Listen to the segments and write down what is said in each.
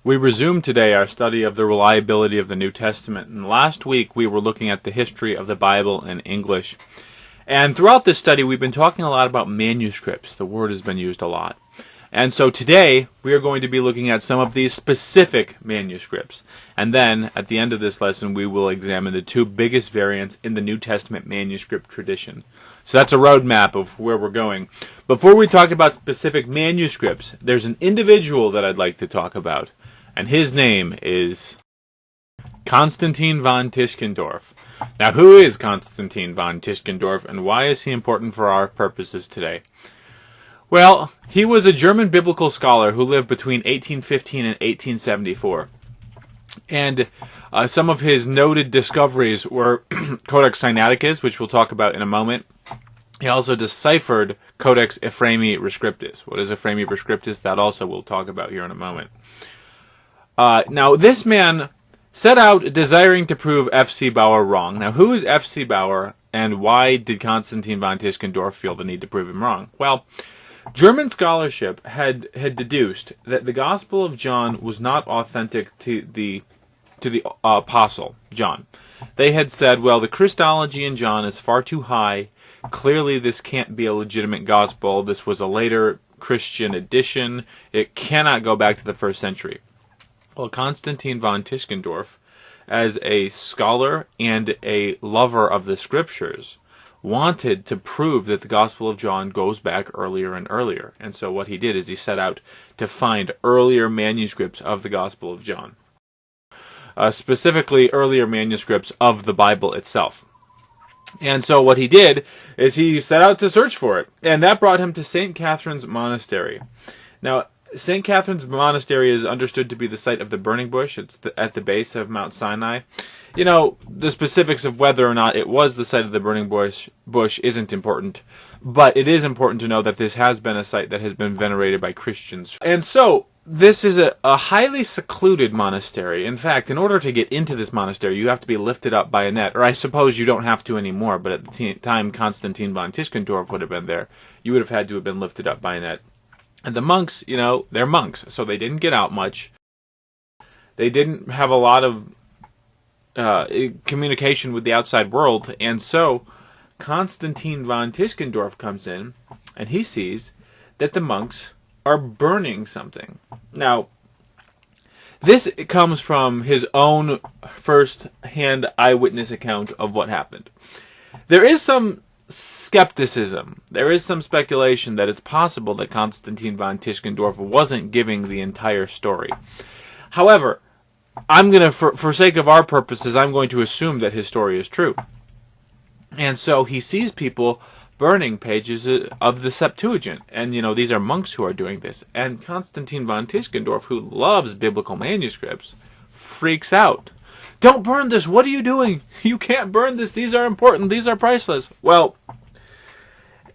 We resume today our study of the reliability of the New Testament. And last week we were looking at the history of the Bible in English. And throughout this study we've been talking a lot about manuscripts. The word has been used a lot. And so today we are going to be looking at some of these specific manuscripts. And then at the end of this lesson we will examine the two biggest variants in the New Testament manuscript tradition. So that's a roadmap of where we're going. Before we talk about specific manuscripts, there's an individual that I'd like to talk about. And his name is Constantine von Tischendorf. Now, who is Constantine von Tischendorf, and why is he important for our purposes today? Well, he was a German biblical scholar who lived between 1815 and 1874. And some of his noted discoveries were Codex Sinaiticus, which we'll talk about in a moment. He also deciphered Codex Ephraemi Rescriptus. What is Ephraemi Rescriptus? That also we'll talk about here in a moment. Now, this man set out desiring to prove F.C. Baur wrong. Now, who is F.C. Baur, and why did Constantine von Tischendorf feel the need to prove him wrong? Well, German scholarship had deduced that the Gospel of John was not authentic to the Apostle John. They had said, well, the Christology in John is far too high. Clearly, this can't be a legitimate gospel. This was a later Christian addition. It cannot go back to the first century. Well, Constantine von Tischendorf, as a scholar and a lover of the Scriptures, wanted to prove that the Gospel of John goes back earlier and earlier. And so what he did is he set out to find earlier manuscripts of the Gospel of John. Specifically, earlier manuscripts of the Bible itself. And so what he did is he set out to search for it. And that brought him to St. Catherine's Monastery. Now, St. Catherine's Monastery is understood to be the site of the burning bush. It's at the base of Mount Sinai. You know, the specifics of whether or not it was the site of the burning bush isn't important. But it is important to know that this has been a site that has been venerated by Christians. And so, this is a highly secluded monastery. In fact, in order to get into this monastery, you have to be lifted up by a net. Or I suppose you don't have to anymore, but at the time Constantine von Tischendorf would have been there, you would have had to have been lifted up by a net. And the monks, you know, they're monks, so they didn't get out much. They didn't have a lot of communication with the outside world, and so Constantine von Tischendorf comes in, and he sees that the monks are burning something. Now, this comes from his own first-hand eyewitness account of what happened. There is some skepticism. There is some speculation that it's possible that Constantine von Tischendorf wasn't giving the entire story. However, I'm going to, for sake of our purposes, I'm going to assume that his story is true. And so he sees people burning pages of the Septuagint. And, you know, these are monks who are doing this. And Constantine von Tischendorf, who loves biblical manuscripts, freaks out. Don't burn this. What are you doing? You can't burn this. These are important. These are priceless. Well,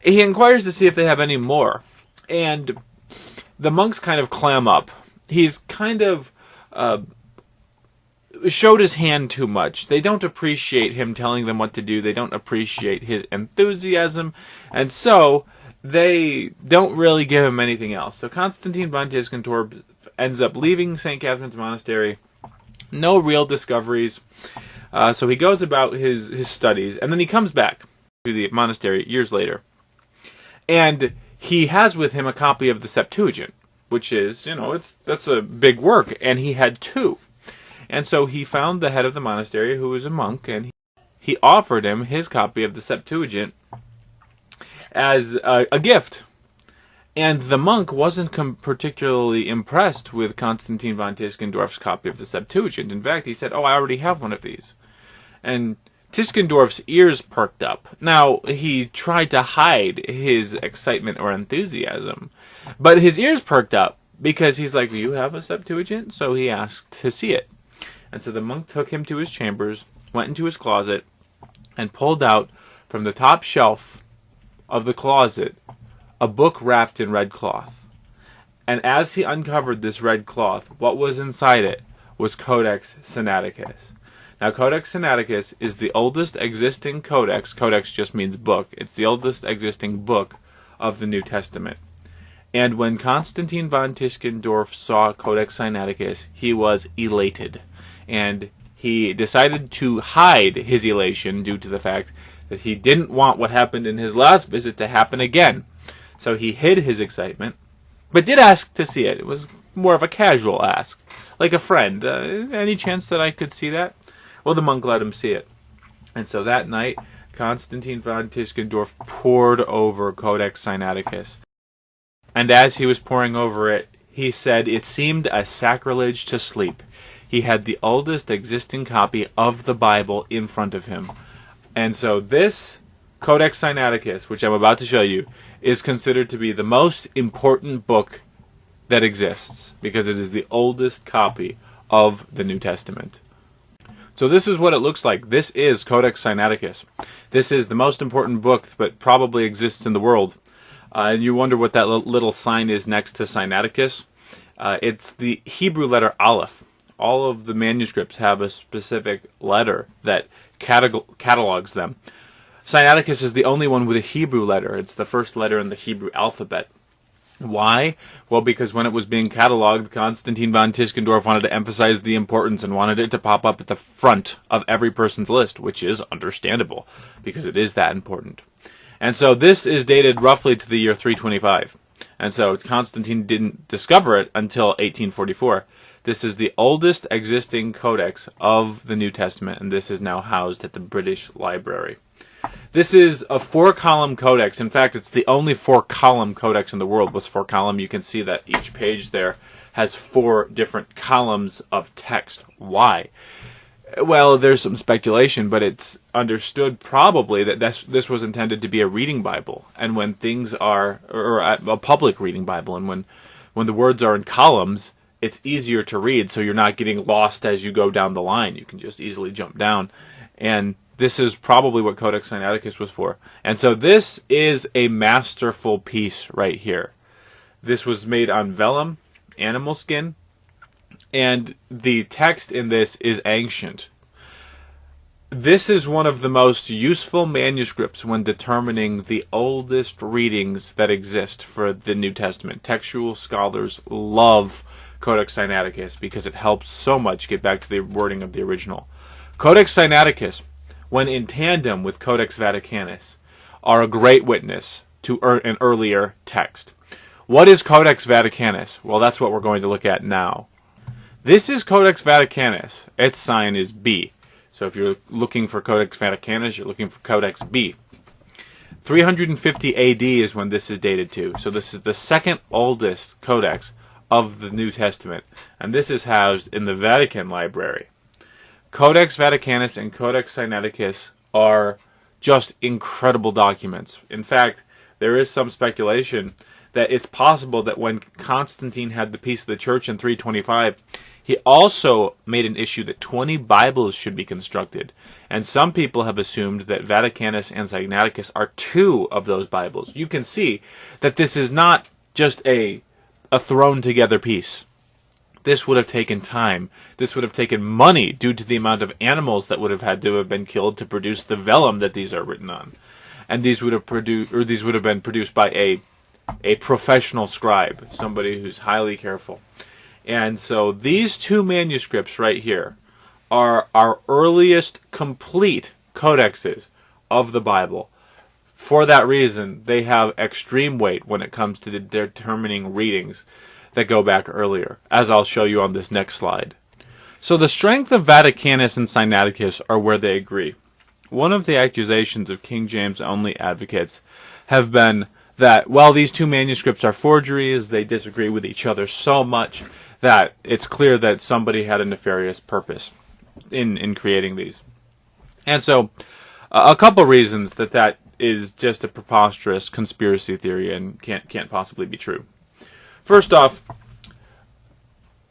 he inquires to see if they have any more. And the monks kind of clam up. He's kind of showed his hand too much. They don't appreciate him telling them what to do. They don't appreciate his enthusiasm. And so they don't really give him anything else. So Constantine von Tischendorf ends up leaving St. Catherine's Monastery. No real discoveries. So he goes about his studies, and then he comes back to the monastery years later. And he has with him a copy of the Septuagint, which is, you know, that's a big work, and he had two. And so he found the head of the monastery, who was a monk, and he offered him his copy of the Septuagint as a gift. And the monk wasn't particularly impressed with Constantine von Tischendorf's copy of the Septuagint. In fact, he said, "Oh, I already have one of these." And Tischendorf's ears perked up. Now, he tried to hide his excitement or enthusiasm, but his ears perked up because he's like, "Do you have a Septuagint?" So he asked to see it. And so the monk took him to his chambers, went into his closet, and pulled out from the top shelf of the closet a book wrapped in red cloth. And as he uncovered this red cloth, what was inside it was Codex Sinaiticus. Now, Codex Sinaiticus is the oldest existing codex. Codex just means book. It's the oldest existing book of the New Testament. And when Constantine von Tischendorf saw Codex Sinaiticus, he was elated. And he decided to hide his elation due to the fact that he didn't want what happened in his last visit to happen again. So he hid his excitement, but did ask to see it. It was more of a casual ask, like a friend. Any chance that I could see that? Well, the monk let him see it. And so that night, Constantine von Tischendorf pored over Codex Sinaiticus. And as he was poring over it, he said it seemed a sacrilege to sleep. He had the oldest existing copy of the Bible in front of him. And so this Codex Sinaiticus, which I'm about to show you, is considered to be the most important book that exists, because it is the oldest copy of the New Testament. So this is what it looks like. This is Codex Sinaiticus. This is the most important book that probably exists in the world. And you wonder what that little sign is next to Sinaiticus. It's the Hebrew letter Aleph. All of the manuscripts have a specific letter that catalogs them. Sinaiticus is the only one with a Hebrew letter. It's the first letter in the Hebrew alphabet. Why? Well, because when it was being cataloged, Constantine von Tischendorf wanted to emphasize the importance and wanted it to pop up at the front of every person's list, which is understandable, because it is that important. And so this is dated roughly to the year 325. And so Constantine didn't discover it until 1844. This is the oldest existing codex of the New Testament, and this is now housed at the British Library. This is a 4-column codex. In fact, it's the only 4-column codex in the world. With 4-column, you can see that each page there has 4 different columns of text. Why? Well, there's some speculation, but it's understood probably that this was intended to be a reading Bible, and when things are, or a public reading Bible, and when the words are in columns, it's easier to read, so you're not getting lost as you go down the line. You can just easily jump down, and this is probably what Codex Sinaiticus was for. And so this is a masterful piece right here. This was made on vellum, animal skin, and the text in this is ancient. This is one of the most useful manuscripts when determining the oldest readings that exist for the New Testament. Textual scholars love Codex Sinaiticus because it helps so much get back to the wording of the original. Codex Sinaiticus, when in tandem with Codex Vaticanus, are a great witness to an earlier text. What is Codex Vaticanus? Well, that's what we're going to look at now. This is Codex Vaticanus. Its sign is B. So if you're looking for Codex Vaticanus, you're looking for Codex B. 350 AD is when this is dated to. So this is the second oldest codex of the New Testament. And this is housed in the Vatican Library. Codex Vaticanus and Codex Sinaiticus are just incredible documents. In fact, there is some speculation that it's possible that when Constantine had the peace of the church in 325, he also made an issue that 20 Bibles should be constructed. And some people have assumed that Vaticanus and Sinaiticus are 2 of those Bibles. You can see that this is not just a thrown together piece. This would have taken time. This would have taken money due to the amount of animals that would have had to have been killed to produce the vellum that these are written on. And these would have been produced by a professional scribe, somebody who's highly careful. And so these 2 manuscripts right here are our earliest complete codexes of the Bible. For that reason, they have extreme weight when it comes to determining readings that go back earlier, as I'll show you on this next slide. So the strength of Vaticanus and Sinaiticus are where they agree. One of the accusations of King James only advocates have been that, well, these 2 manuscripts are forgeries, they disagree with each other so much that it's clear that somebody had a nefarious purpose in creating these. And so, a couple reasons that is just a preposterous conspiracy theory and can't possibly be true. First off,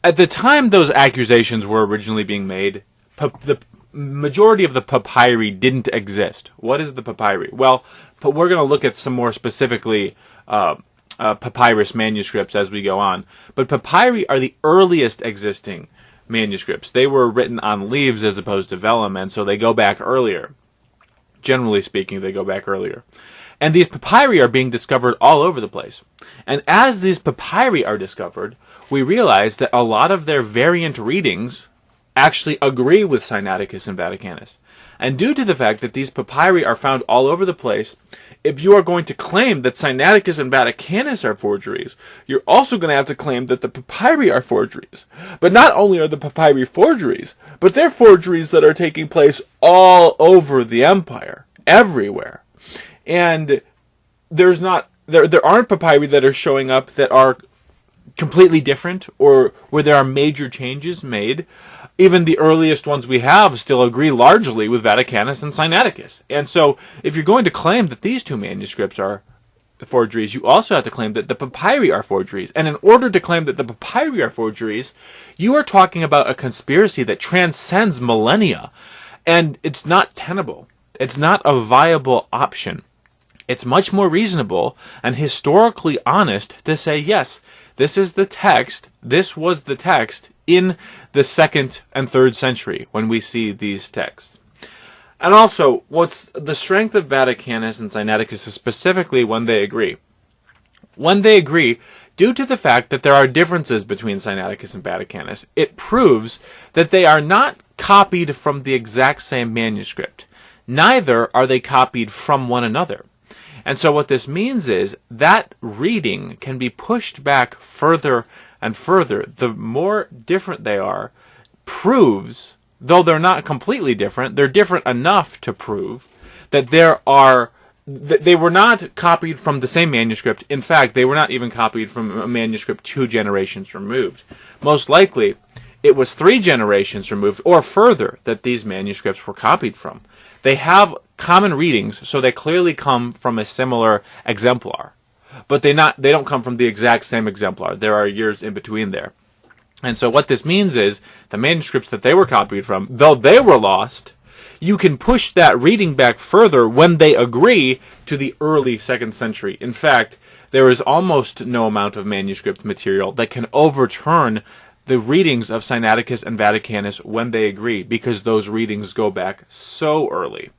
at the time those accusations were originally being made, the majority of the papyri didn't exist. What is the papyri? Well, we're going to look at some more specifically papyrus manuscripts as we go on. But papyri are the earliest existing manuscripts. They were written on leaves as opposed to vellum, and so they go back earlier. Generally speaking, they go back earlier. And these papyri are being discovered all over the place. And as these papyri are discovered, we realize that a lot of their variant readings actually agree with Sinaiticus and Vaticanus. And due to the fact that these papyri are found all over the place, if you are going to claim that Sinaiticus and Vaticanus are forgeries, you're also going to have to claim that the papyri are forgeries. But not only are the papyri forgeries, but they're forgeries that are taking place all over the empire, everywhere. And there aren't papyri that are showing up that are completely different or where there are major changes made. Even the earliest ones we have still agree largely with Vaticanus and Sinaiticus. And so, if you're going to claim that these two manuscripts are forgeries, you also have to claim that the papyri are forgeries. And in order to claim that the papyri are forgeries, you are talking about a conspiracy that transcends millennia. And it's not tenable. It's not a viable option. It's much more reasonable and historically honest to say, yes, this is the text, this was the text in the 2nd and 3rd century when we see these texts. And also, what's the strength of Vaticanus and Sinaiticus is specifically when they agree. When they agree, due to the fact that there are differences between Sinaiticus and Vaticanus, it proves that they are not copied from the exact same manuscript. Neither are they copied from one another. And so what this means is that reading can be pushed back further and further. The more different they are, proves, though they're not completely different, they're different enough to prove that they were not copied from the same manuscript. In fact, they were not even copied from a manuscript 2 generations removed. Most likely, it was 3 generations removed or further that these manuscripts were copied from. They have common readings, so they clearly come from a similar exemplar. But they don't come from the exact same exemplar. There are years in between there. And so what this means is the manuscripts that they were copied from, though they were lost, you can push that reading back further when they agree to the early 2nd century. In fact, there is almost no amount of manuscript material that can overturn the readings of Sinaiticus and Vaticanus when they agree, because those readings go back so early.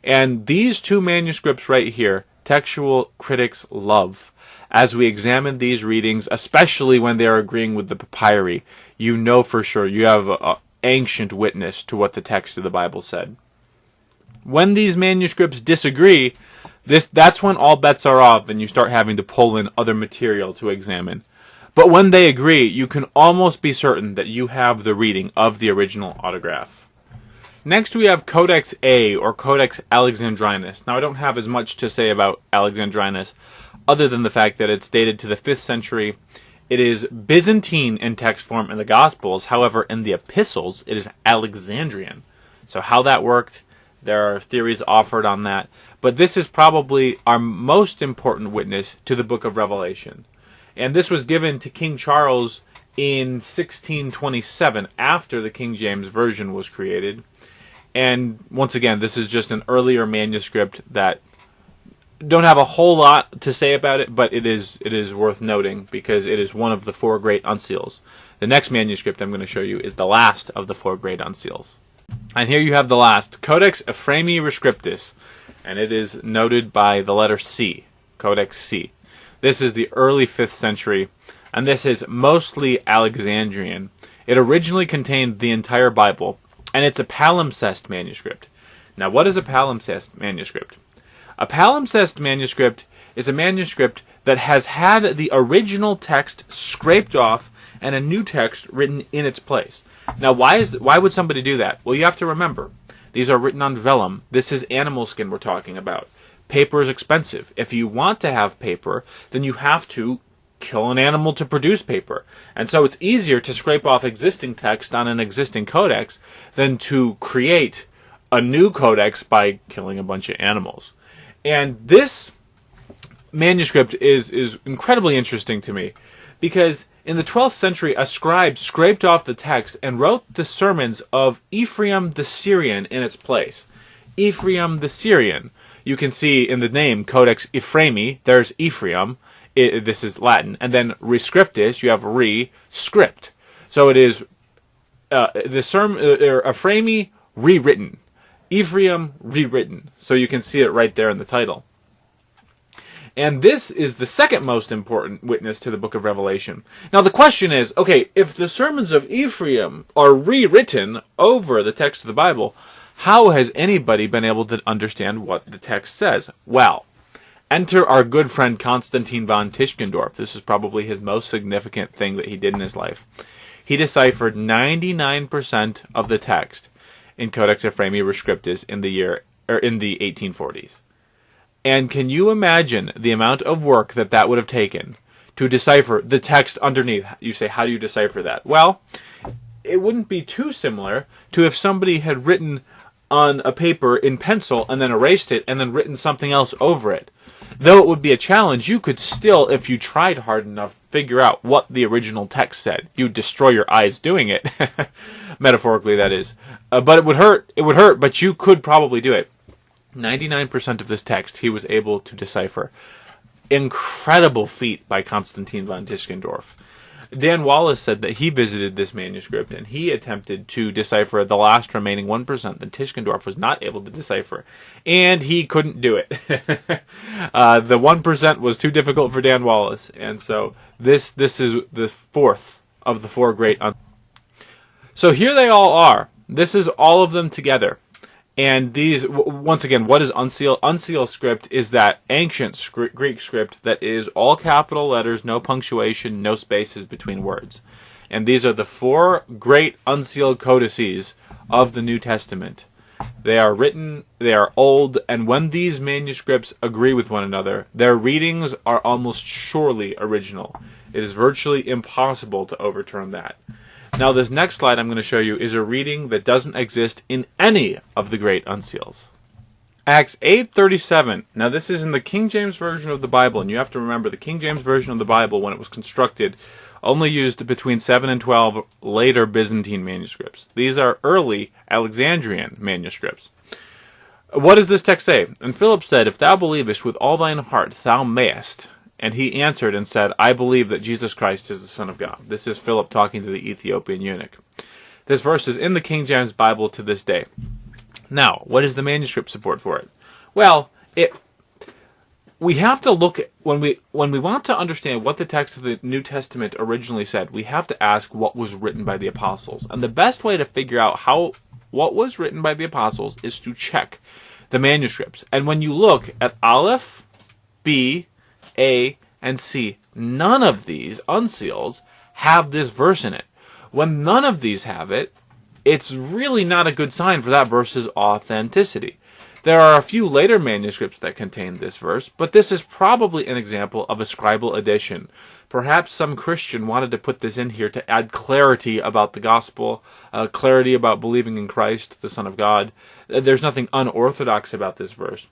And these two manuscripts right here, textual critics love. As we examine these readings, especially when they are agreeing with the papyri, you know for sure you have an ancient witness to what the text of the Bible said. When these manuscripts disagree, that's when all bets are off and you start having to pull in other material to examine. But when they agree, you can almost be certain that you have the reading of the original autograph. Next we have Codex A, or Codex Alexandrinus. Now I don't have as much to say about Alexandrinus, other than the fact that it's dated to the 5th century. It is Byzantine in text form in the Gospels. However, in the epistles, it is Alexandrian. So how that worked, there are theories offered on that. But this is probably our most important witness to the book of Revelation. And this was given to King Charles in 1627, after the King James Version was created. And once again, this is just an earlier manuscript that don't have a whole lot to say about it, but it is worth noting because it is one of the 4 great unseals. The next manuscript I'm going to show you is the last of the 4 great unseals. And here you have the last, Codex Ephraemi Rescriptus, and it is noted by the letter C, Codex C. This is the early 5th century, and this is mostly Alexandrian. It originally contained the entire Bible, and it's a palimpsest manuscript. Now, what is a palimpsest manuscript? A palimpsest manuscript is a manuscript that has had the original text scraped off and a new text written in its place. Now, why would somebody do that? Well, you have to remember, these are written on vellum. This is animal skin we're talking about. Paper is expensive. If you want to have paper, then you have to kill an animal to produce paper. And so it's easier to scrape off existing text on an existing codex than to create a new codex by killing a bunch of animals. And this manuscript is incredibly interesting to me because in the 12th century, a scribe scraped off the text and wrote the sermons of Ephraim the Syrian in its place. Ephraim the Syrian. You can see in the name Codex Ephraemi, there's Ephraim. This is Latin. And then Rescriptus, you have re-script. So it is the sermon Ephraemi rewritten. Ephraim rewritten. So you can see it right there in the title. And this is the second most important witness to the book of Revelation. Now the question is, okay, if the sermons of Ephraim are rewritten over the text of the Bible, how has anybody been able to understand what the text says? Well, enter our good friend Konstantin von Tischendorf. This is probably his most significant thing that he did in his life. He deciphered 99% of the text in Codex Ephraemi Rescriptus in the 1840s. And can you imagine the amount of work that would have taken to decipher the text underneath? You say, how do you decipher that? Well, it wouldn't be too similar to if somebody had written on a paper in pencil and then erased it and then written something else over it. Though it would be a challenge, you could still, if you tried hard enough, figure out what the original text said. You'd destroy your eyes doing it. Metaphorically, that is. But it would hurt. It would hurt, but you could probably do it. 99% of this text he was able to decipher. Incredible feat by Konstantin von Tischendorf. Dan Wallace said that he visited this manuscript and he attempted to decipher the last remaining 1% that Tischendorf was not able to decipher. And he couldn't do it. The 1% was too difficult for Dan Wallace. And so this is the fourth of the four great. So here they all are. This is all of them together. And these, once again, what is unsealed? Unsealed script is that ancient Greek script that is all capital letters, no punctuation, no spaces between words. And these are the four great unsealed codices of the New Testament. They are written, they are old, and when these manuscripts agree with one another, their readings are almost surely original. It is virtually impossible to overturn that. Now, this next slide I'm going to show you is a reading that doesn't exist in any of the great unseals. Acts 8:37. Now, this is in the King James Version of the Bible, and you have to remember the King James Version of the Bible, when it was constructed, only used between 7 and 12 later Byzantine manuscripts. These are early Alexandrian manuscripts. What does this text say? And Philip said, "If thou believest with all thine heart, thou mayest." And he answered and said, "I believe that Jesus Christ is the Son of God." This is Philip talking to the Ethiopian eunuch. This verse is in the King James Bible to this day. Now, what is the manuscript support for it? Well, we have to look at, when we want to understand what the text of the New Testament originally said, we have to ask what was written by the apostles. And the best way to figure out what was written by the apostles is to check the manuscripts. And when you look at Aleph, B, A, and C, none of these unseals have this verse in it. When none of these have it, it's really not a good sign for that verse's authenticity. There are a few later manuscripts that contain this verse, but this is probably an example of a scribal addition. Perhaps some Christian wanted to put this in here to add clarity about the gospel, clarity about believing in Christ, the Son of God. There's nothing unorthodox about this verse.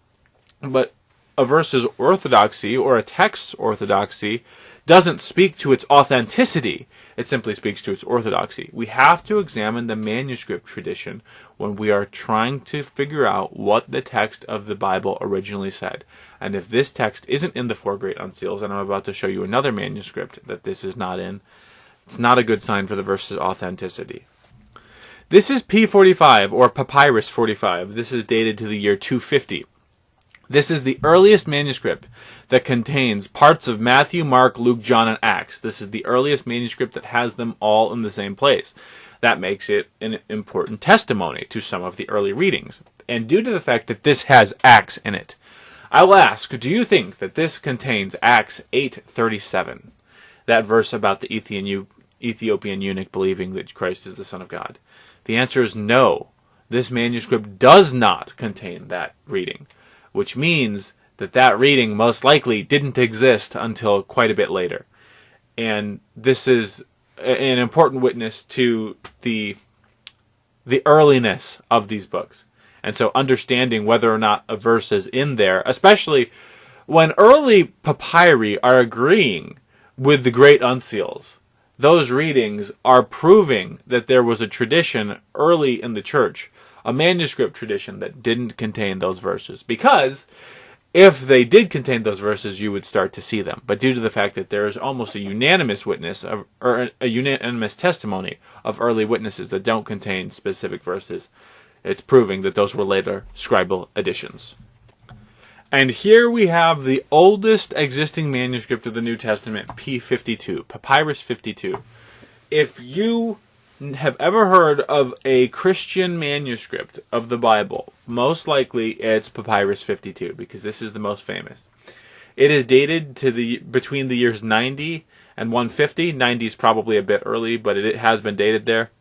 But a verse's orthodoxy, or a text's orthodoxy, doesn't speak to its authenticity. It simply speaks to its orthodoxy. We have to examine the manuscript tradition when we are trying to figure out what the text of the Bible originally said. And if this text isn't in the four great unseals, and I'm about to show you another manuscript that this is not in, it's not a good sign for the verse's authenticity. This is P45, or Papyrus 45. This is dated to the year 250. This is the earliest manuscript that contains parts of Matthew, Mark, Luke, John, and Acts. This is the earliest manuscript that has them all in the same place. That makes it an important testimony to some of the early readings. And due to the fact that this has Acts in it, I will ask, do you think that this contains Acts 8:37? That verse about the Ethiopian eunuch believing that Christ is the Son of God? The answer is no. This manuscript does not contain that reading, which means that reading most likely didn't exist until quite a bit later. And this is an important witness to the earliness of these books. And so understanding whether or not a verse is in there, especially when early papyri are agreeing with the great unseals, those readings are proving that there was a tradition early in the church, a manuscript tradition that didn't contain those verses. Because if they did contain those verses, you would start to see them. But due to the fact that there is almost a unanimous witness or a unanimous testimony of early witnesses that don't contain specific verses, it's proving that those were later scribal additions. And here we have the oldest existing manuscript of the New Testament, P52, Papyrus 52. If you have ever heard of a Christian manuscript of the Bible, most likely it's Papyrus 52, because this is the most famous. It is dated to between the years 90 and 150. 90 is probably a bit early, but it has been dated there.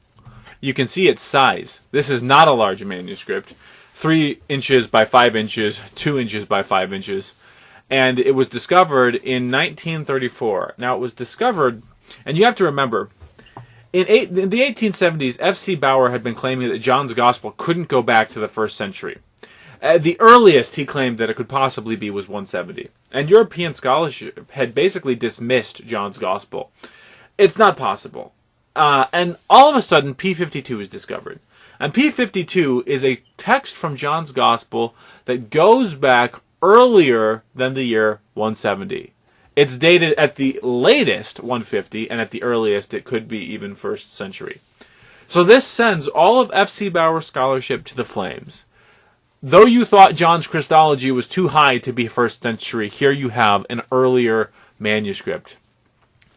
You can see its size. This is not a large manuscript. 3 inches by 5 inches, 2 inches by 5 inches. And it was discovered in 1934. Now, it was discovered, and you have to remember, in the 1870s, F.C. Baur had been claiming that John's Gospel couldn't go back to the 1st century. The earliest he claimed that it could possibly be was 170. And European scholarship had basically dismissed John's Gospel. It's not possible. And all of a sudden, P52 is discovered. And P52 is a text from John's Gospel that goes back earlier than the year 170. It's dated at the latest 150, and at the earliest it could be even 1st century. So this sends all of F.C. Baur's scholarship to the flames. Though you thought John's Christology was too high to be 1st century, here you have an earlier manuscript.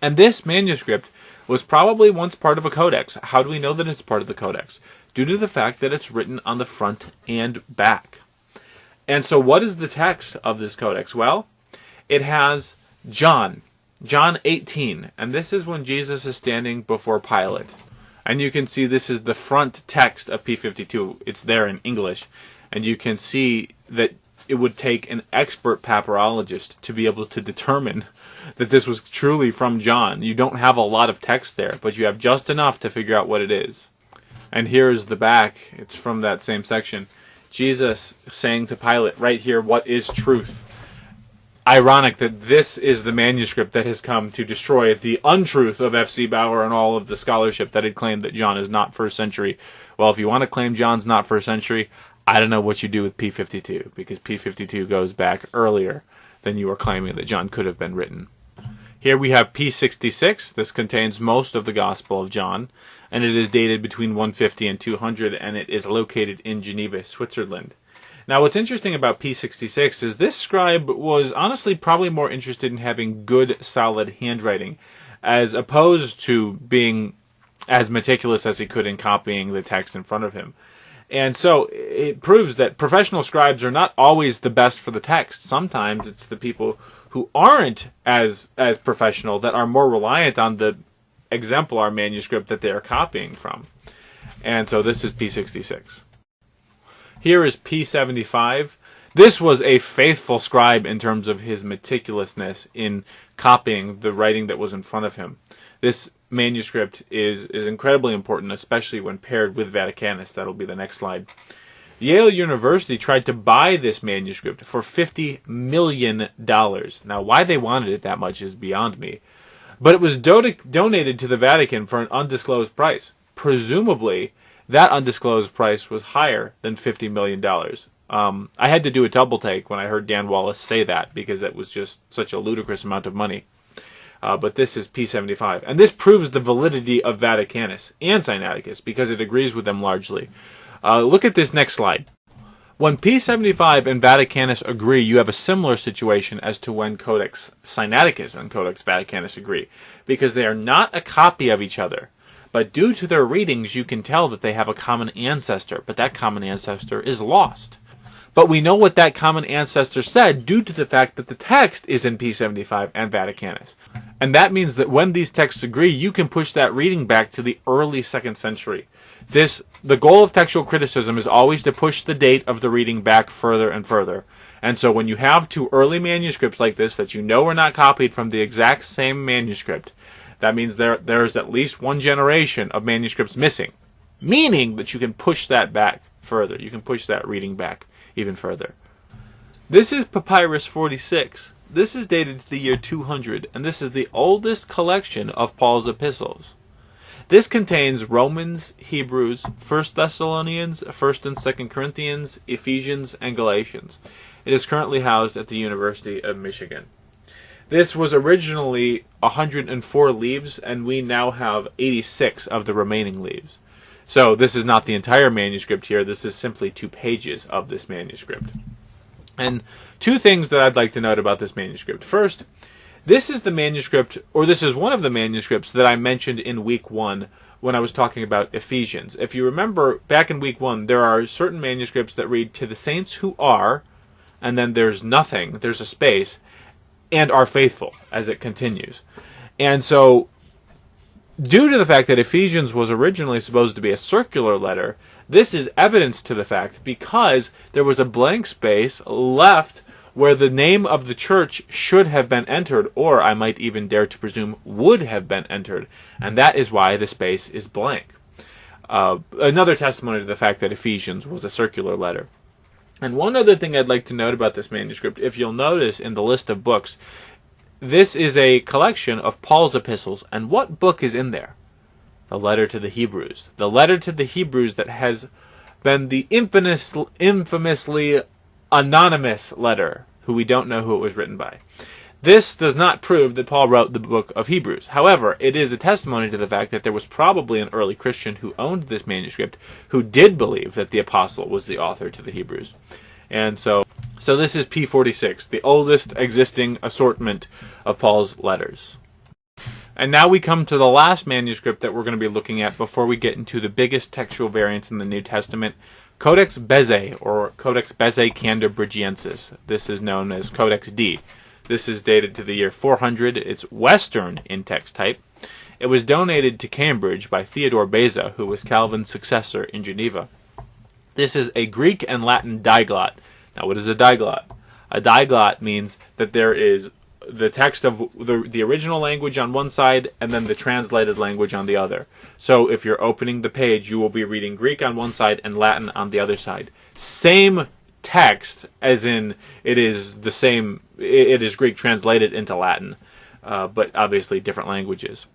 And this manuscript was probably once part of a codex. How do we know that it's part of the codex? Due to the fact that it's written on the front and back. And so what is the text of this codex? Well, it has John 18, and this is when Jesus is standing before Pilate. And you can see this is the front text of P52. It's there in English. And you can see that it would take an expert papyrologist to be able to determine that this was truly from John. You don't have a lot of text there, but you have just enough to figure out what it is. And here is the back. It's from that same section. Jesus saying to Pilate right here, "What is truth?" Ironic that this is the manuscript that has come to destroy the untruth of F.C. Baur and all of the scholarship that had claimed that John is not 1st century. Well, if you want to claim John's not 1st century, I don't know what you do with P52, because P52 goes back earlier than you are claiming that John could have been written. Here we have P66. This contains most of the Gospel of John, and it is dated between 150 and 200, and it is located in Geneva, Switzerland. Now, what's interesting about P66 is this scribe was honestly probably more interested in having good, solid handwriting, as opposed to being as meticulous as he could in copying the text in front of him. And so it proves that professional scribes are not always the best for the text. Sometimes it's the people who aren't as professional that are more reliant on the exemplar manuscript that they are copying from. And so this is P66. Here is P75. This was a faithful scribe in terms of his meticulousness in copying the writing that was in front of him. This manuscript is incredibly important, especially when paired with Vaticanus. That'll be the next slide. Yale University tried to buy this manuscript for $50 million. Now, why they wanted it that much is beyond me. But it was donated to the Vatican for an undisclosed price. Presumably, that undisclosed price was higher than $50 million. I had to do a double take when I heard Dan Wallace say that, because it was just such a ludicrous amount of money. But this is P75. And this proves the validity of Vaticanus and Sinaiticus, because it agrees with them largely. Look at this next slide. When P75 and Vaticanus agree, you have a similar situation as to when Codex Sinaiticus and Codex Vaticanus agree, because they are not a copy of each other. But due to their readings, you can tell that they have a common ancestor, but that common ancestor is lost. But we know what that common ancestor said due to the fact that the text is in P75 and Vaticanus. And that means that when these texts agree, you can push that reading back to the early 2nd century. The goal of textual criticism is always to push the date of the reading back further and further. And so when you have two early manuscripts like this that you know are not copied from the exact same manuscript, that means there's at least one generation of manuscripts missing, meaning that you can push that back further. You can push that reading back even further. This is Papyrus 46. This is dated to the year 200, and this is the oldest collection of Paul's epistles. This contains Romans, Hebrews, 1 Thessalonians, 1 and 2 Corinthians, Ephesians, and Galatians. It is currently housed at the University of Michigan. This was originally 104 leaves, and we now have 86 of the remaining leaves. So this is not the entire manuscript here. This is simply 2 pages of this manuscript. And two things that I'd like to note about this manuscript. First, this is the manuscript, or this is one of the manuscripts that I mentioned in week 1 when I was talking about Ephesians. If you remember, back in week 1, there are certain manuscripts that read, "To the saints who are," and then there's nothing, there's a space, "and are faithful," as it continues. And so, due to the fact that Ephesians was originally supposed to be a circular letter, this is evidence to the fact because there was a blank space left where the name of the church should have been entered, or I might even dare to presume would have been entered, and that is why the space is blank. Another testimony to the fact that Ephesians was a circular letter. And one other thing I'd like to note about this manuscript, if you'll notice in the list of books, this is a collection of Paul's epistles, and what book is in there? The letter to the Hebrews. The letter to the Hebrews that has been the infamously anonymous letter, who we don't know who it was written by. This does not prove that Paul wrote the book of Hebrews. However, it is a testimony to the fact that there was probably an early Christian who owned this manuscript who did believe that the apostle was the author to the Hebrews. And so this is P46, the oldest existing assortment of Paul's letters. And now we come to the last manuscript that we're going to be looking at before we get into the biggest textual variants in the New Testament, Codex Bezae, or Codex Bezae Cantabrigiensis. This is known as Codex D. This is dated to the year 400. It's Western in text type. It was donated to Cambridge by Theodore Beza, who was Calvin's successor in Geneva. This is a Greek and Latin diglot. Now, what is a diglot? A diglot means that there is the text of the original language on one side and then the translated language on the other. So if you're opening the page, you will be reading Greek on one side and Latin on the other side. Same text, as in it is the same, it is Greek translated into Latin, but obviously different languages.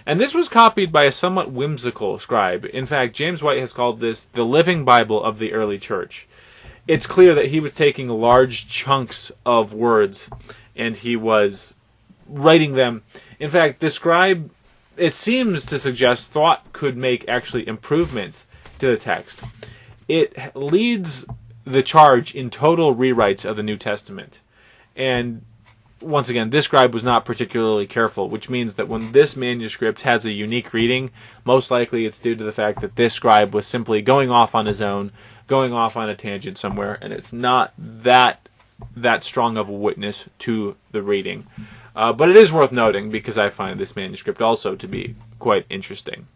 And this was copied by a somewhat whimsical scribe. In fact, James White has called this the living Bible of the early church. It's clear that he was taking large chunks of words and he was writing them. In fact, the scribe, it seems to suggest, thought could make actually improvements to the text. It leads the charge in total rewrites of the New Testament. And once again, this scribe was not particularly careful, which means that when this manuscript has a unique reading, most likely it's due to the fact that this scribe was simply going off on his own, going off on a tangent somewhere, and it's not that strong of a witness to the reading. But it is worth noting because I find this manuscript also to be quite interesting.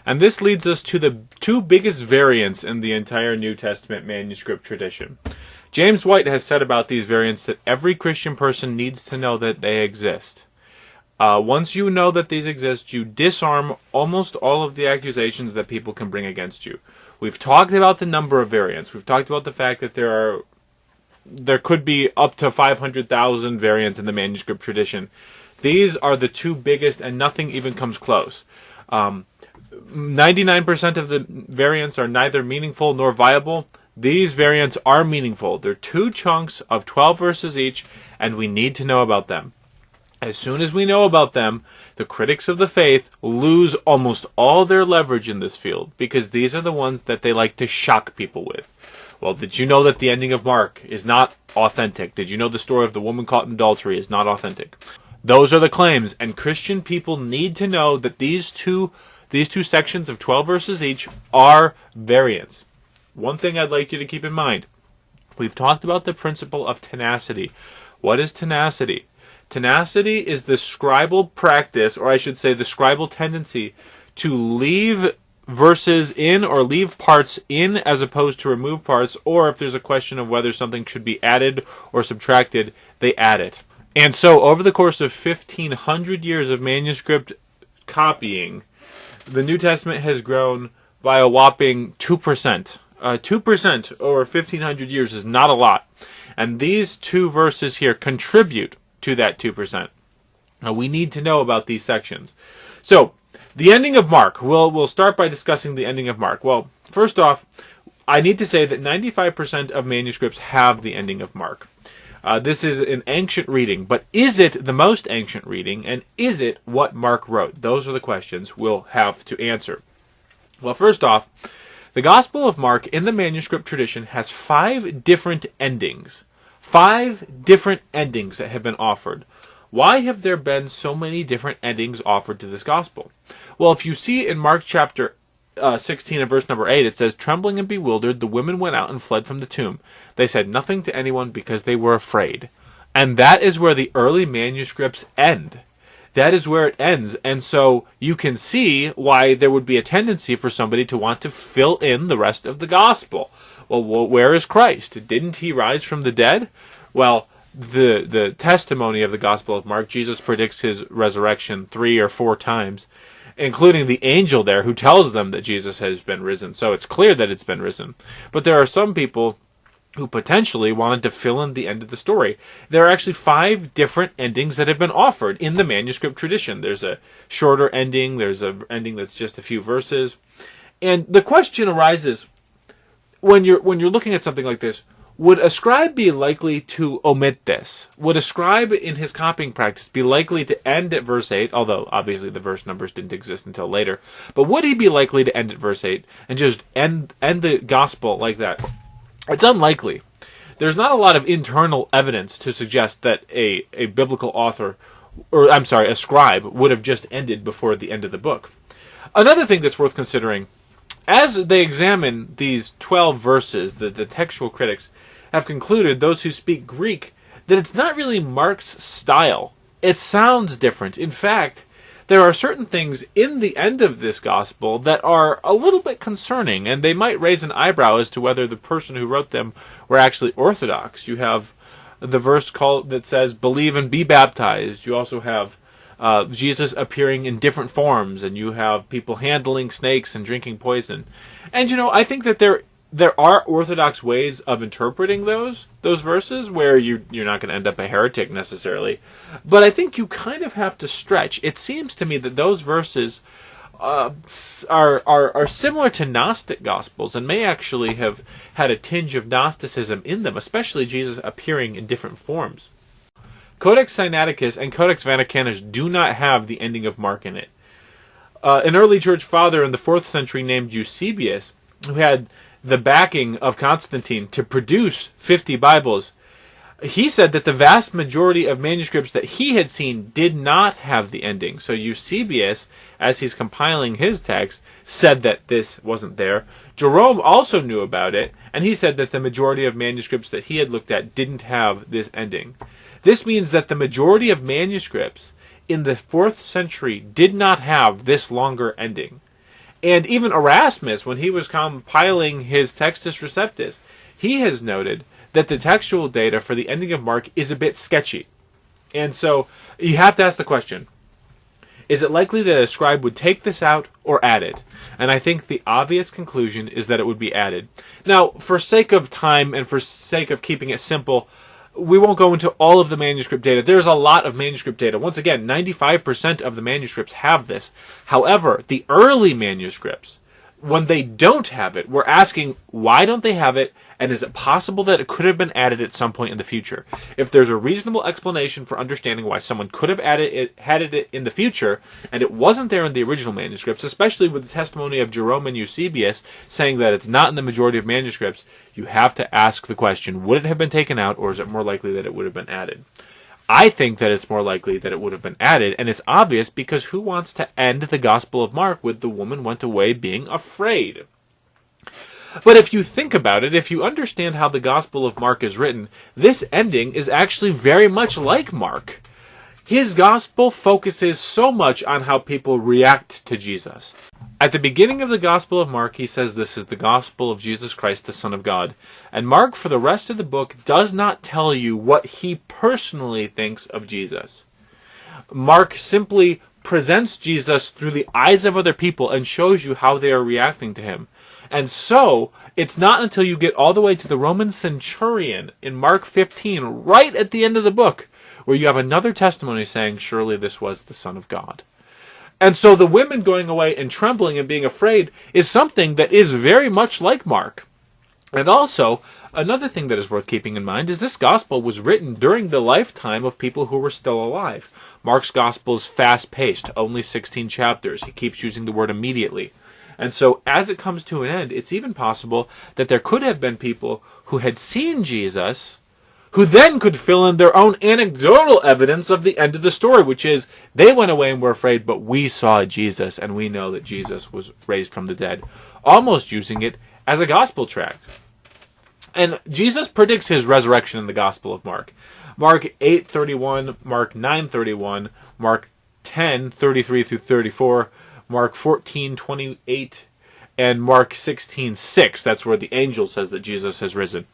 And this leads us to the two biggest variants in the entire New Testament manuscript tradition. James White has said about these variants that every Christian person needs to know that they exist. Once you know that these exist, you disarm almost all of the accusations that people can bring against you. We've talked about the number of variants. We've talked about the fact that there could be up to 500,000 variants in the manuscript tradition. These are the two biggest, and nothing even comes close. 99% of the variants are neither meaningful nor viable. These variants are meaningful. They're two chunks of 12 verses each, and we need to know about them. As soon as we know about them, the critics of the faith lose almost all their leverage in this field, because these are the ones that they like to shock people with. Well, did you know that the ending of Mark is not authentic? Did you know the story of the woman caught in adultery is not authentic? Those are the claims, and Christian people need to know that these two sections of 12 verses each are variants. One thing I'd like you to keep in mind. We've talked about the principle of tenacity. What is tenacity? Tenacity is the scribal practice, or I should say the scribal tendency, to leave verses in or leave parts in as opposed to remove parts, or if there's a question of whether something should be added or subtracted, they add it. And so over the course of 1,500 years of manuscript copying, the New Testament has grown by a whopping 2%. 2% over 1,500 years is not a lot. And these two verses here contribute to that 2%. Now we need to know about these sections. So, the ending of Mark. We'll start by discussing the ending of Mark. Well, first off, I need to say that 95% of manuscripts have the ending of Mark. This is an ancient reading, but is it the most ancient reading, and is it what Mark wrote? Those are the questions we'll have to answer. Well, first off, the Gospel of Mark in the manuscript tradition has 5 different endings. 5 different endings that have been offered. Why have there been so many different endings offered to this gospel? Well, if you see in Mark chapter 16 and verse number 8, it says, "Trembling and bewildered, the women went out and fled from the tomb. They said nothing to anyone because they were afraid." And that is where the early manuscripts end. That is where it ends. And so you can see why there would be a tendency for somebody to want to fill in the rest of the gospel. Well, where is Christ? Didn't he rise from the dead? Well, the testimony of the Gospel of Mark, Jesus predicts his resurrection 3 or 4 times, including the angel there who tells them that Jesus has been risen. So it's clear that it's been risen. But there are some people who potentially wanted to fill in the end of the story. There are actually 5 different endings that have been offered in the manuscript tradition. There's a shorter ending, there's an ending that's just a few verses. And the question arises, when you're looking at something like this, would a scribe be likely to omit this? Would a scribe in his copying practice be likely to end at verse 8, although obviously the verse numbers didn't exist until later, but would he be likely to end at verse 8 and just end the gospel like that? It's unlikely. There's not a lot of internal evidence to suggest that a biblical author, a scribe, would have just ended before the end of the book. Another thing that's worth considering, as they examine these 12 verses, the textual critics have concluded, those who speak Greek, that it's not really Mark's style. It sounds different. In fact, there are certain things in the end of this gospel that are a little bit concerning, and they might raise an eyebrow as to whether the person who wrote them were actually Orthodox. You have the verse that says, "Believe and be baptized." You also have Jesus appearing in different forms, and you have people handling snakes and drinking poison. And I think that there are Orthodox ways of interpreting those verses where you're not going to end up a heretic necessarily. But I think you kind of have to stretch. It seems to me that those verses are similar to Gnostic Gospels and may actually have had a tinge of Gnosticism in them, especially Jesus appearing in different forms. Codex Sinaiticus and Codex Vaticanus do not have the ending of Mark in it. An early church father in the 4th century named Eusebius, who had the backing of Constantine to produce 50 Bibles, he said that the vast majority of manuscripts that he had seen did not have the ending. So Eusebius, as he's compiling his text, said that this wasn't there. Jerome also knew about it, and he said that the majority of manuscripts that he had looked at didn't have this ending. This means that the majority of manuscripts in the 4th century did not have this longer ending. And even Erasmus, when he was compiling his Textus Receptus, he has noted that the textual data for the ending of Mark is a bit sketchy. And so you have to ask the question, is it likely that a scribe would take this out or add it? And I think the obvious conclusion is that it would be added. Now, for sake of time and for sake of keeping it simple, we won't go into all of the manuscript data. There's a lot of manuscript data. Once again, 95% of the manuscripts have this. However, the early manuscripts, when they don't have it, we're asking, why don't they have it, and is it possible that it could have been added at some point in the future? If there's a reasonable explanation for understanding why someone could have added it in the future, and it wasn't there in the original manuscripts, especially with the testimony of Jerome and Eusebius saying that it's not in the majority of manuscripts, you have to ask the question, would it have been taken out, or is it more likely that it would have been added? I think that it's more likely that it would have been added, and it's obvious because who wants to end the Gospel of Mark with the woman went away being afraid? But if you think about it, if you understand how the Gospel of Mark is written, this ending is actually very much like Mark. His Gospel focuses so much on how people react to Jesus. At the beginning of the Gospel of Mark, he says this is the Gospel of Jesus Christ, the Son of God. And Mark, for the rest of the book, does not tell you what he personally thinks of Jesus. Mark simply presents Jesus through the eyes of other people and shows you how they are reacting to him. And so, it's not until you get all the way to the Roman centurion in Mark 15, right at the end of the book, where you have another testimony saying, surely this was the Son of God. And so the women going away and trembling and being afraid is something that is very much like Mark. And also, another thing that is worth keeping in mind is this gospel was written during the lifetime of people who were still alive. Mark's gospel is fast-paced, only 16 chapters. He keeps using the word immediately. And so as it comes to an end, it's even possible that there could have been people who had seen Jesus who then could fill in their own anecdotal evidence of the end of the story, which is they went away and were afraid, but we saw Jesus, and we know that Jesus was raised from the dead, almost using it as a gospel tract. And Jesus predicts his resurrection in the Gospel of Mark. Mark 8:31, Mark 9:31, Mark 10:33 through 34, Mark 14:28, and Mark 16:6. That's where the angel says that Jesus has risen.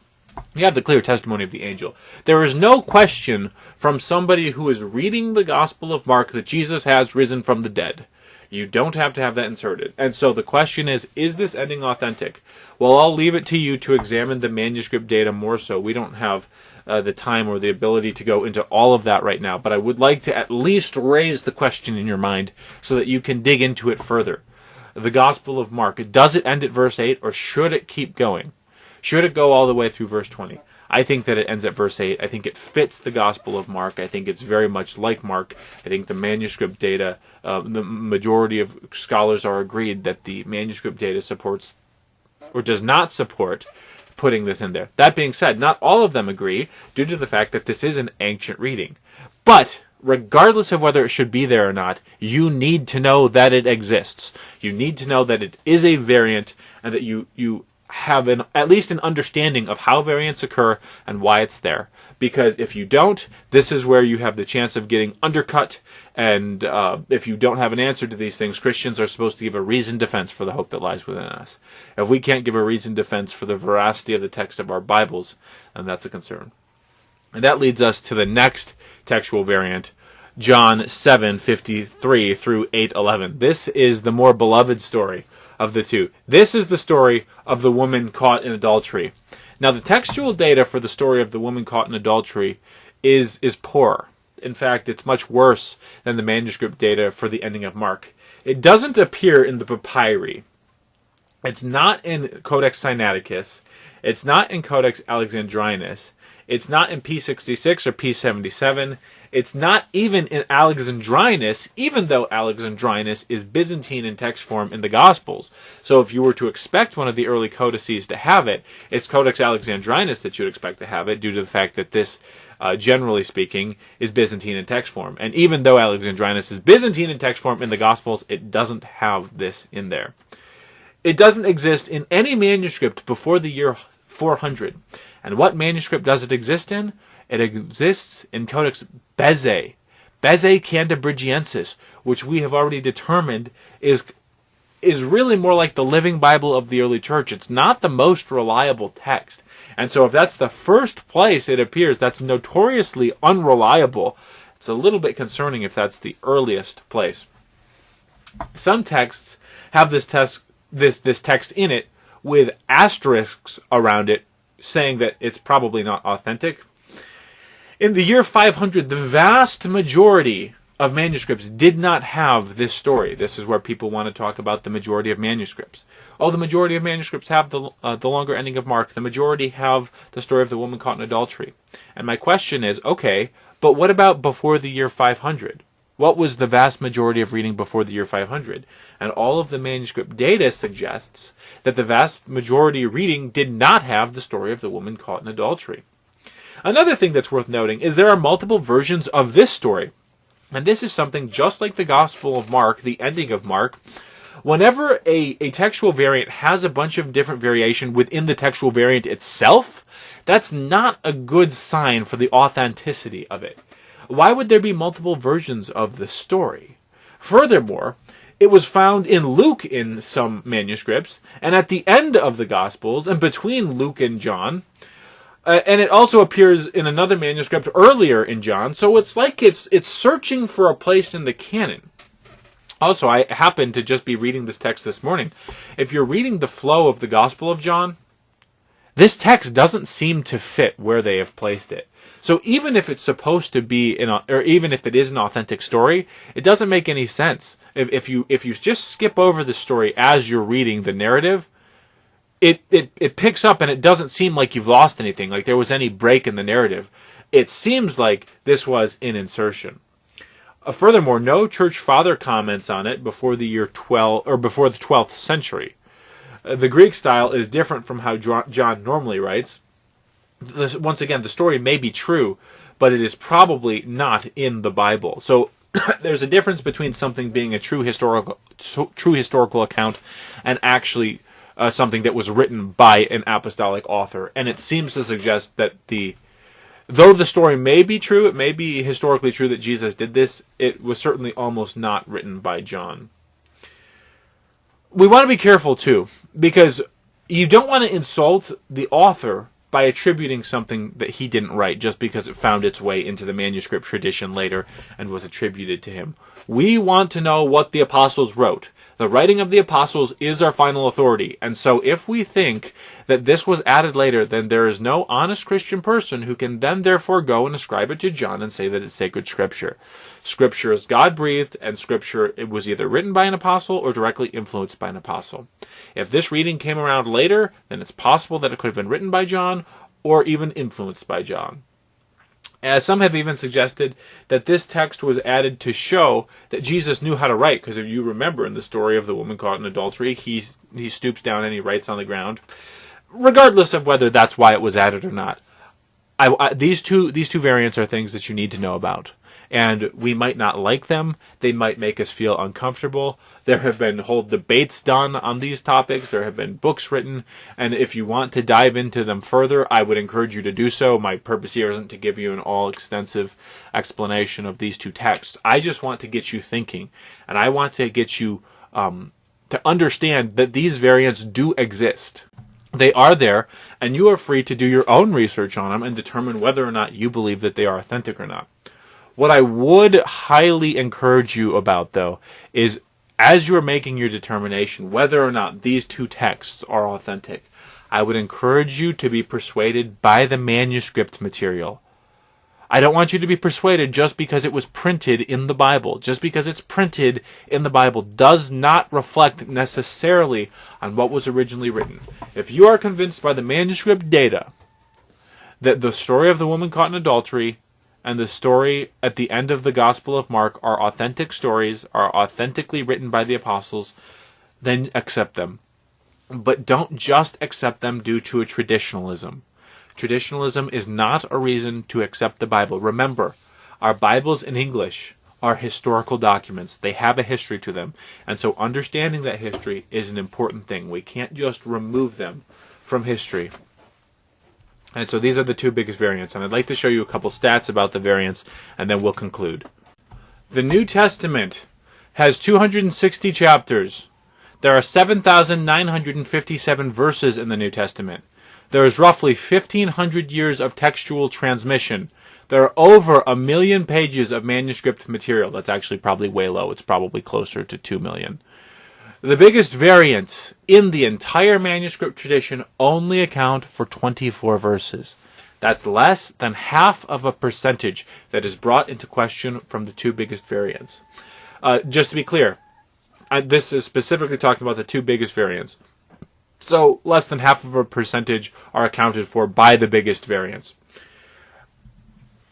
You have the clear testimony of the angel. There is no question from somebody who is reading the Gospel of Mark that Jesus has risen from the dead. You don't have to have that inserted. And so the question is this ending authentic? Well, I'll leave it to you to examine the manuscript data more so. We don't have the time or the ability to go into all of that right now, but I would like to at least raise the question in your mind so that you can dig into it further. The Gospel of Mark, does it end at verse 8 or should it keep going? Should it go all the way through verse 20? I think that it ends at verse 8. I think it fits the Gospel of Mark. I think it's very much like Mark. I think the manuscript data, the majority of scholars are agreed that the manuscript data supports or does not support putting this in there. That being said, not all of them agree due to the fact that this is an ancient reading. But regardless of whether it should be there or not, you need to know that it exists. You need to know that it is a variant and that you have at least an understanding of how variants occur and why it's there. Because if you don't, this is where you have the chance of getting undercut. And if you don't have an answer to these things, Christians are supposed to give a reasoned defense for the hope that lies within us. If we can't give a reasoned defense for the veracity of the text of our Bibles, then that's a concern. And that leads us to the next textual variant, John 7:53 through 8:11. This is the more beloved story of the two. This is the story of the woman caught in adultery. Now, the textual data for the story of the woman caught in adultery is poor. In fact, it's much worse than the manuscript data for the ending of Mark. It doesn't appear in the papyri. It's not in Codex Sinaiticus. It's not in Codex Alexandrinus. It's not in P66 or P77. It's not even in Alexandrinus, even though Alexandrinus is Byzantine in text form in the Gospels. So if you were to expect one of the early codices to have it, it's Codex Alexandrinus that you'd expect to have it due to the fact that this, generally speaking, is Byzantine in text form. And even though Alexandrinus is Byzantine in text form in the Gospels, it doesn't have this in there. It doesn't exist in any manuscript before the year 400. And what manuscript does it exist in? It exists in Codex Bezae Cantabrigiensis, which we have already determined is really more like the Living Bible of the early church. It's not the most reliable text. And so if that's the first place it appears, that's notoriously unreliable. It's a little bit concerning if that's the earliest place. Some texts have this text in it with asterisks around it, saying that it's probably not authentic. In the year 500, the vast majority of manuscripts did not have this story. This is where people want to talk about the majority of manuscripts. Oh, the majority of manuscripts have the longer ending of Mark. The majority have the story of the woman caught in adultery. And my question is, okay, but what about before the year 500? What was the vast majority of reading before the year 500? And all of the manuscript data suggests that the vast majority reading did not have the story of the woman caught in adultery. Another thing that's worth noting is there are multiple versions of this story. And this is something just like the Gospel of Mark, the ending of Mark. Whenever a textual variant has a bunch of different variation within the textual variant itself, that's not a good sign for the authenticity of it. Why would there be multiple versions of the story? Furthermore, it was found in Luke in some manuscripts, and at the end of the Gospels, and between Luke and John, and it also appears in another manuscript earlier in John, so it's like it's searching for a place in the canon. Also, I happened to just be reading this text this morning. If you're reading the flow of the Gospel of John, this text doesn't seem to fit where they have placed it. So even if it's supposed to be, or even if it is an authentic story, it doesn't make any sense. If you just skip over the story as you're reading the narrative, it picks up and it doesn't seem like you've lost anything, like there was any break in the narrative. It seems like this was an insertion. Furthermore, no church father comments on it before the year 12 or before the 12th century. The Greek style is different from how John normally writes. once again, the story may be true, but it is probably not in the Bible. So there's a difference between something being a true historical account and actually something that was written by an apostolic author. And it seems to suggest that though the story may be true, it may be historically true that Jesus did this, it was certainly almost not written by John. We want to be careful too, because you don't want to insult the author by attributing something that he didn't write just because it found its way into the manuscript tradition later and was attributed to him. We want to know what the apostles wrote. The writing of the apostles is our final authority, and so if we think that this was added later, then there is no honest Christian person who can then therefore go and ascribe it to John and say that it's sacred Scripture. Scripture is God-breathed, and Scripture it was either written by an apostle or directly influenced by an apostle. If this reading came around later, then it's possible that it could have been written by John or even influenced by John. Some have even suggested that this text was added to show that Jesus knew how to write, because if you remember in the story of the woman caught in adultery, he stoops down and he writes on the ground. Regardless of whether that's why it was added or not, these two variants are things that you need to know about. And we might not like them. They might make us feel uncomfortable. There have been whole debates done on these topics. There have been books written. And if you want to dive into them further, I would encourage you to do so. My purpose here isn't to give you an all-extensive explanation of these two texts. I just want to get you thinking. And I want to get you to understand that these variants do exist. They are there, and you are free to do your own research on them and determine whether or not you believe that they are authentic or not. What I would highly encourage you about, though, is as you are making your determination whether or not these two texts are authentic, I would encourage you to be persuaded by the manuscript material. I don't want you to be persuaded just because it was printed in the Bible. Just because it's printed in the Bible does not reflect necessarily on what was originally written. If you are convinced by the manuscript data that the story of the woman caught in adultery and the story at the end of the Gospel of Mark are authentic stories, are authentically written by the apostles, then accept them. But don't just accept them due to a traditionalism. Traditionalism is not a reason to accept the Bible. Remember, our Bibles in English are historical documents. They have a history to them. And so understanding that history is an important thing. We can't just remove them from history. And so these are the two biggest variants. And I'd like to show you a couple stats about the variants, and then we'll conclude. The New Testament has 260 chapters. There are 7,957 verses in the New Testament. There is roughly 1,500 years of textual transmission. There are over 1 million pages of manuscript material. That's actually probably way low. It's probably closer to 2 million. The biggest variants in the entire manuscript tradition only account for 24 verses. That's less than half of a percentage that is brought into question from the two biggest variants. Just to be clear, this is specifically talking about the two biggest variants. So less than half of a percentage are accounted for by the biggest variants.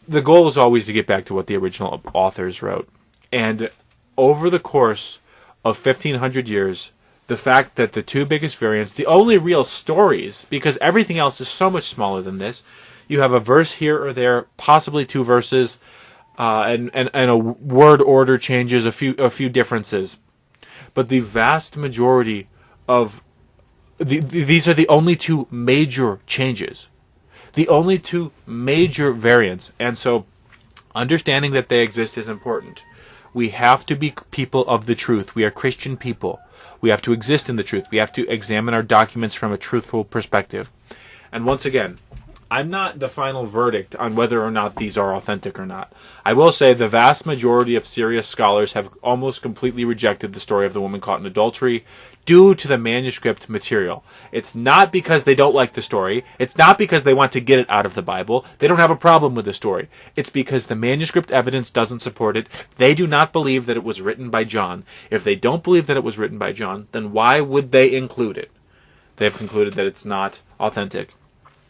The goal is always to get back to what the original authors wrote. And over the course of 1,500 years, the fact that the two biggest variants, the only real stories, because everything else is so much smaller than this, you have a verse here or there, possibly two verses, and a word order changes, a few differences. But the vast majority of these are the only two major changes, the only two major variants, and so understanding that they exist is important. We have to be people of the truth. We are Christian people. We have to exist in the truth. We have to examine our documents from a truthful perspective. And once again, I'm not the final verdict on whether or not these are authentic or not. I will say the vast majority of serious scholars have almost completely rejected the story of the woman caught in adultery due to the manuscript material. It's not because they don't like the story. It's not because they want to get it out of the Bible. They don't have a problem with the story. It's because the manuscript evidence doesn't support it. They do not believe that it was written by John. If they don't believe that it was written by John, then why would they include it? They've concluded that it's not authentic.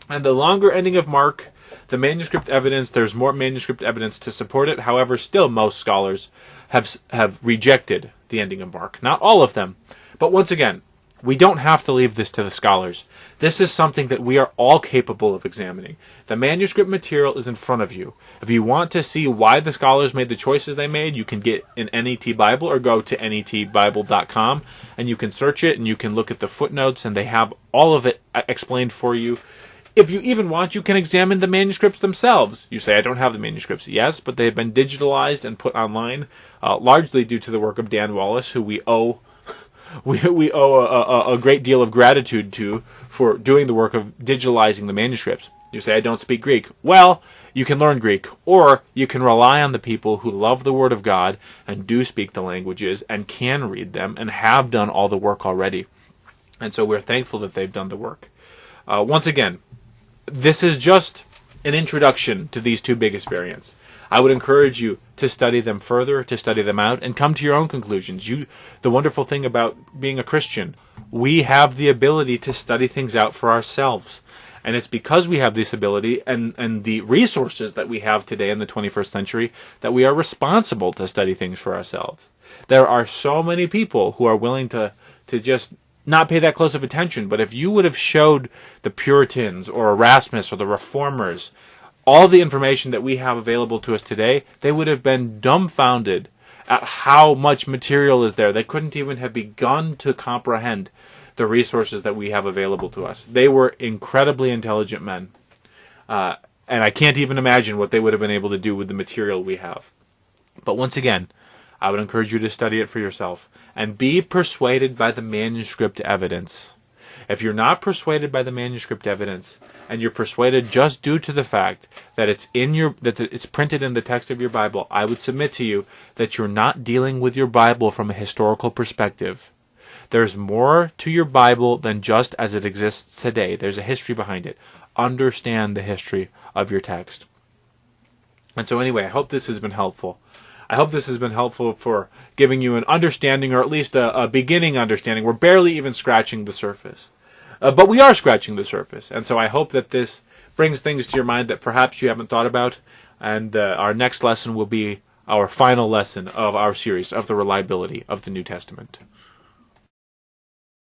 And the longer ending of Mark, the manuscript evidence, there's more manuscript evidence to support it. However, still most scholars have rejected the ending of Mark. Not all of them. But once again, We don't have to leave this to the scholars. This is something that we are all capable of examining. The manuscript material is in front of you. If you want to see why the scholars made the choices they made, you can get an NET Bible or go to netbible.com and you can search it and you can look at the footnotes and they have all of it explained for you. If you even want, you can examine the manuscripts themselves. You say, I don't have the manuscripts. Yes, but they've been digitalized and put online, largely due to the work of Dan Wallace, who we owe a great deal of gratitude to for doing the work of digitalizing the manuscripts. You say, I don't speak Greek. Well, you can learn Greek, or you can rely on the people who love the Word of God and do speak the languages and can read them and have done all the work already. And so we're thankful that they've done the work. Once again, this is just an introduction to these two biggest variants. I would encourage you to study them further, to study them out, and come to your own conclusions. The wonderful thing about being a Christian, we have the ability to study things out for ourselves. And it's because we have this ability and the resources that we have today in the 21st century that we are responsible to study things for ourselves. There are so many people who are willing to just not pay that close of attention. But if you would have showed the Puritans or Erasmus or the Reformers all the information that we have available to us today, they would have been dumbfounded at how much material is there. They couldn't even have begun to comprehend the resources that we have available to us. They were incredibly intelligent men. And I can't even imagine what they would have been able to do with the material we have. But once again, I would encourage you to study it for yourself and be persuaded by the manuscript evidence. If you're not persuaded by the manuscript evidence, and you're persuaded just due to the fact that it's printed in the text of your Bible, I would submit to you that you're not dealing with your Bible from a historical perspective. There's more to your Bible than just as it exists today. There's a history behind it. Understand the history of your text. And so anyway, I hope this has been helpful. I hope this has been helpful for giving you an understanding, or at least a beginning understanding. We're barely even scratching the surface. But we are scratching the surface. And so I hope that this brings things to your mind that perhaps you haven't thought about. And our next lesson will be our final lesson of our series of the reliability of the New Testament.